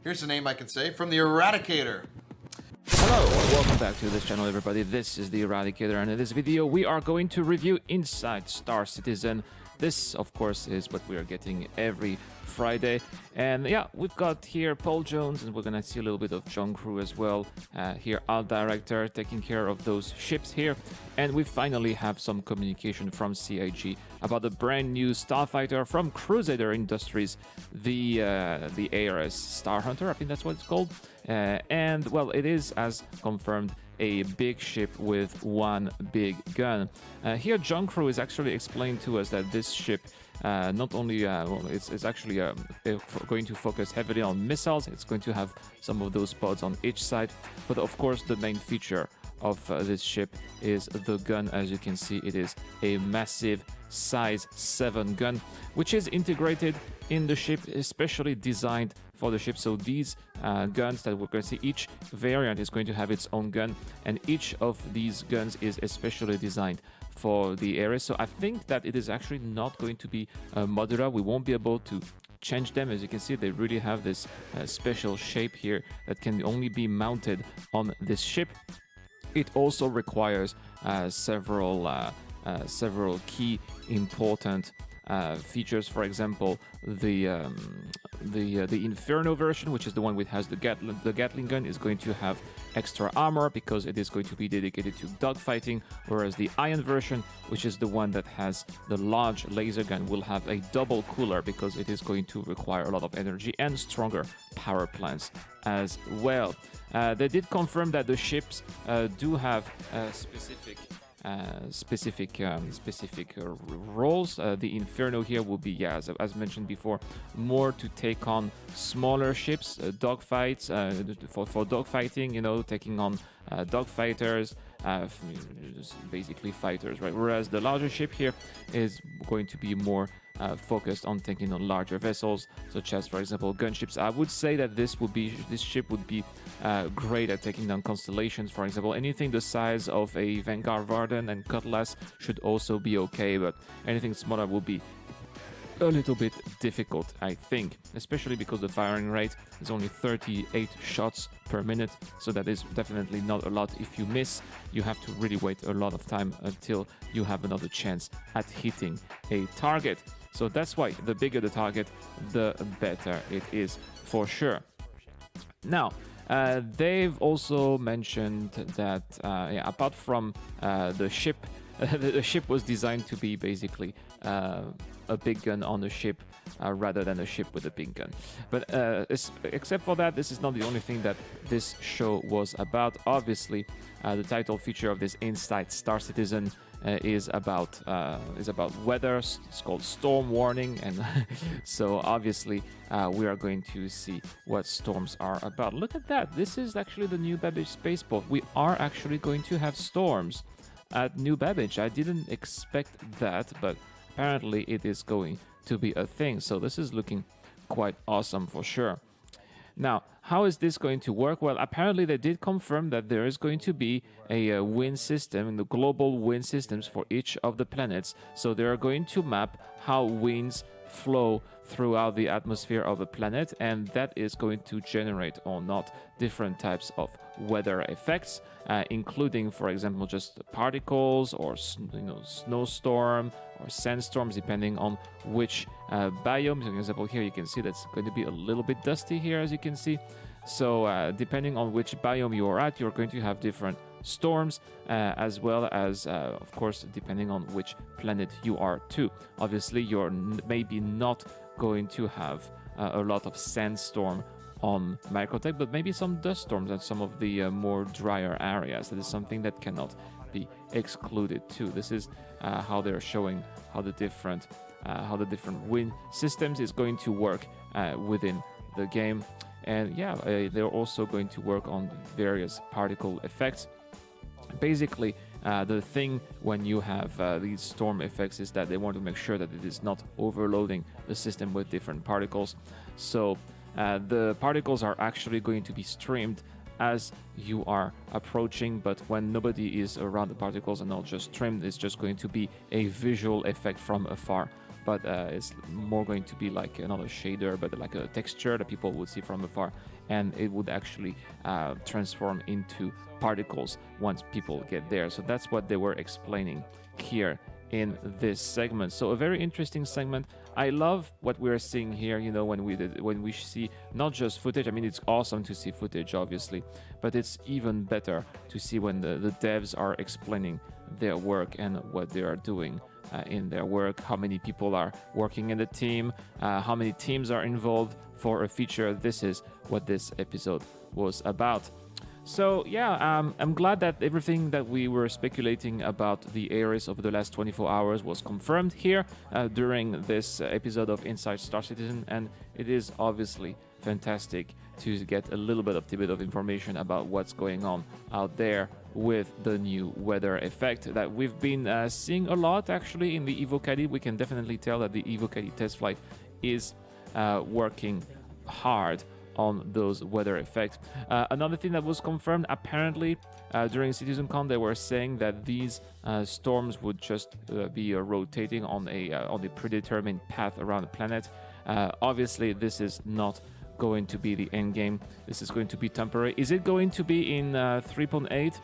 Here's a name I can say from the Eradicator. Hello, welcome back to this channel, everybody. This is the Eradicator, and in this video we are going to review Inside Star Citizen. This, of course, is what we are getting every Friday. And yeah, we've got here Paul Jones, and we're gonna see a little bit of John Crew as well. Here, Art Director taking care of those ships here. And we finally have some communication from CIG about the brand new starfighter from Crusader Industries, the ARS Star Hunter, I think that's what it's called. And well, it is, as confirmed, a big ship with one big gun. Here, John Crew is actually explaining to us that this ship not only it's actually going to focus heavily on missiles. It's going to have some of those pods on each side, but of course the main feature of this ship is the gun. As you can see, it is a massive size 7 gun, which is integrated in the ship, especially designed for the ship. So these guns that we're going to see, each variant is going to have its own gun, and each of these guns is especially designed for the area. So I think that it is actually not going to be modular. We won't be able to change them. As you can see, they really have this special shape here that can only be mounted on this ship. It also requires several key important features. For example, the Inferno version, which is the one which has the Gatling gun, is going to have extra armor because it is going to be dedicated to dogfighting, whereas the Iron version, which is the one that has the large laser gun, will have a double cooler because it is going to require a lot of energy and stronger power plants as well. They did confirm that the ships do have specific roles. The Inferno here will be, as mentioned before, more to take on smaller ships, dogfights, for dogfighting, taking on dogfighters, basically fighters, right? Whereas the larger ship here is going to be more focused on taking on larger vessels, such as, for example, gunships. I would say that this ship would be great at taking down constellations, for example. Anything the size of a Vanguard Varden and Cutlass should also be okay, but anything smaller will be a little bit difficult, I think, especially because the firing rate is only 38 shots per minute, so that is definitely not a lot. If you miss, you have to really wait a lot of time until you have another chance at hitting a target. So that's why the bigger the target, the better it is, for sure. Now, they've also mentioned that apart from the ship, the ship was designed to be basically a big gun on the ship rather than a ship with a big gun. But except for that, this is not the only thing that this show was about. Obviously, the title feature of this Inside Star Citizen is about weather. It's called Storm Warning, and so obviously we are going to see what storms are about. Look at that! This is actually the New Babbage spaceport. We are actually going to have storms at New Babbage. I didn't expect that, but apparently it is going to be a thing. So this is looking quite awesome for sure. Now, how is this going to work? Well, apparently they did confirm that there is going to be a wind system, the global wind systems for each of the planets. So they are going to map how winds flow throughout the atmosphere of a planet, and that is going to generate or not different types of weather effects, including, for example, just particles or snowstorm or sandstorms, depending on which biome. For example, here you can see that's going to be a little bit dusty here, as you can see. So depending on which biome you are at, you're going to have different storms, as well as, of course, depending on which planet you are too. Obviously, you're maybe not going to have a lot of sandstorm on Microtech, but maybe some dust storms at some of the more drier areas. That is something that cannot be excluded too. This is how they're showing how the different wind systems is going to work within the game. And yeah, they're also going to work on various particle effects. Basically, the thing when you have these storm effects is that they want to make sure that it is not overloading the system with different particles. So the particles are actually going to be streamed as you are approaching, but when nobody is around the particles and all just trimmed, it's just going to be a visual effect from afar. But it's more going to be like another shader, but like a texture that people would see from afar, and it would actually transform into particles once people get there. So that's what they were explaining here in this segment. So a very interesting segment. I love what we're seeing here, you know, when we see not just footage. I mean, it's awesome to see footage, obviously, but it's even better to see when the devs are explaining their work and what they are doing in their work, how many people are working in the team, how many teams are involved for a feature. This is what this episode was about. So yeah, I'm glad that everything that we were speculating about the Ares over the last 24 hours was confirmed here during this episode of Inside Star Citizen, and it is obviously fantastic to get a little bit of information about what's going on out there with the new weather effect that we've been seeing a lot actually in the EvoCaddy. We can definitely tell that the EvoCaddy test flight is working hard on those weather effects. Another thing that was confirmed, apparently during CitizenCon, they were saying that these storms would just be rotating on a predetermined path around the planet. Obviously, this is not going to be the end game. This is going to be temporary. Is it going to be in 3.8?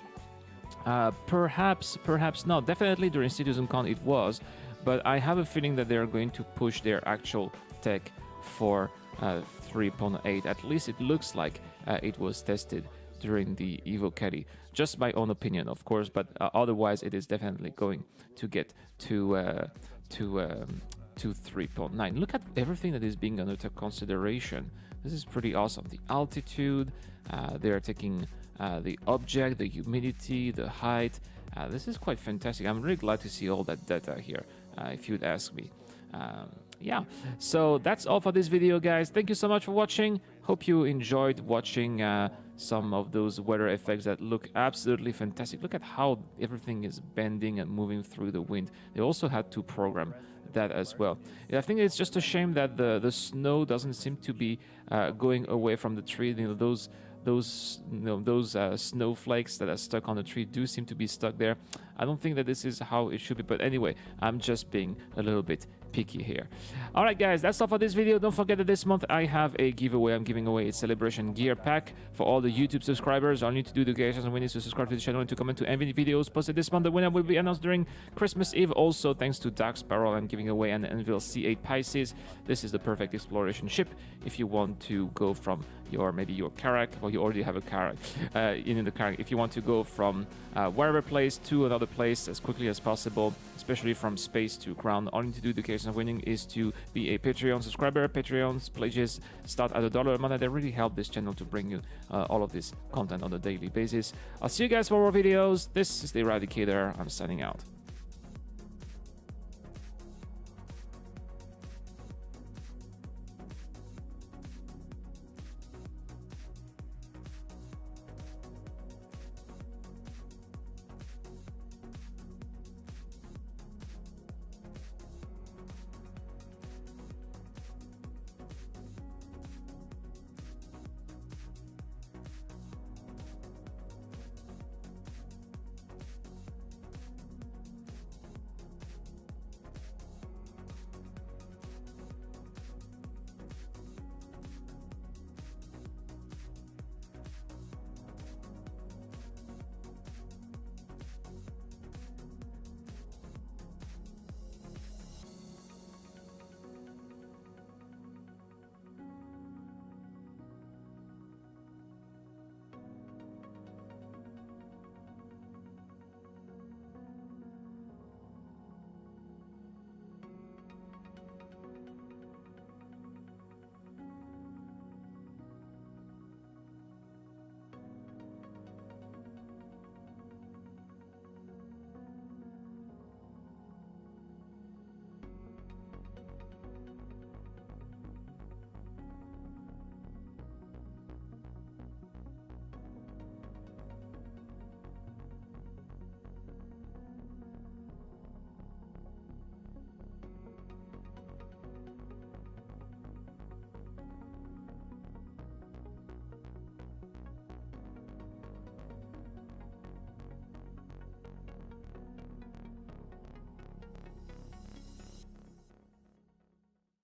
Perhaps not. Definitely during CitizenCon it was, but I have a feeling that they're going to push their actual tech for 3.8. At least it looks like it was tested during the EvoCaddy. Just my own opinion, of course, but otherwise it is definitely going to get to 3.9. Look at everything that is being under consideration. This is pretty awesome. The altitude, they are taking the object, the humidity, the height. This is quite fantastic. I'm really glad to see all that data here, if you'd ask me. Yeah, so that's all for this video, guys. Thank you so much for watching. Hope you enjoyed watching some of those weather effects that look absolutely fantastic. Look at how everything is bending and moving through the wind. They also had to program that as well. I think it's just a shame that the snow doesn't seem to be going away from the tree. You know, those snowflakes that are stuck on the tree do seem to be stuck there. I don't think that this is how it should be, but anyway, I'm just being a little bit picky here. All right, guys, that's all for this video. Don't forget that this month I have a giveaway. I'm giving away a celebration gear pack for all the YouTube subscribers. All you need to do to get and win is to subscribe to the channel and to comment to any videos posted this month. The winner will be announced during Christmas Eve. Also, thanks to Dark Sparrow, I'm giving away an Envil C8 Pisces. This is the perfect exploration ship if you want to go from maybe your Carrack, or you already have a Carrack in the Carrack. If you want to go from wherever place to another place as quickly as possible, especially from space to ground, all you need to do the case of winning is to be a Patreon subscriber. Patreon's pledges start at $1 a month, and they really help this channel to bring you all of this content on a daily basis. I'll see you guys for more videos. This is the Eradicator. I'm signing out.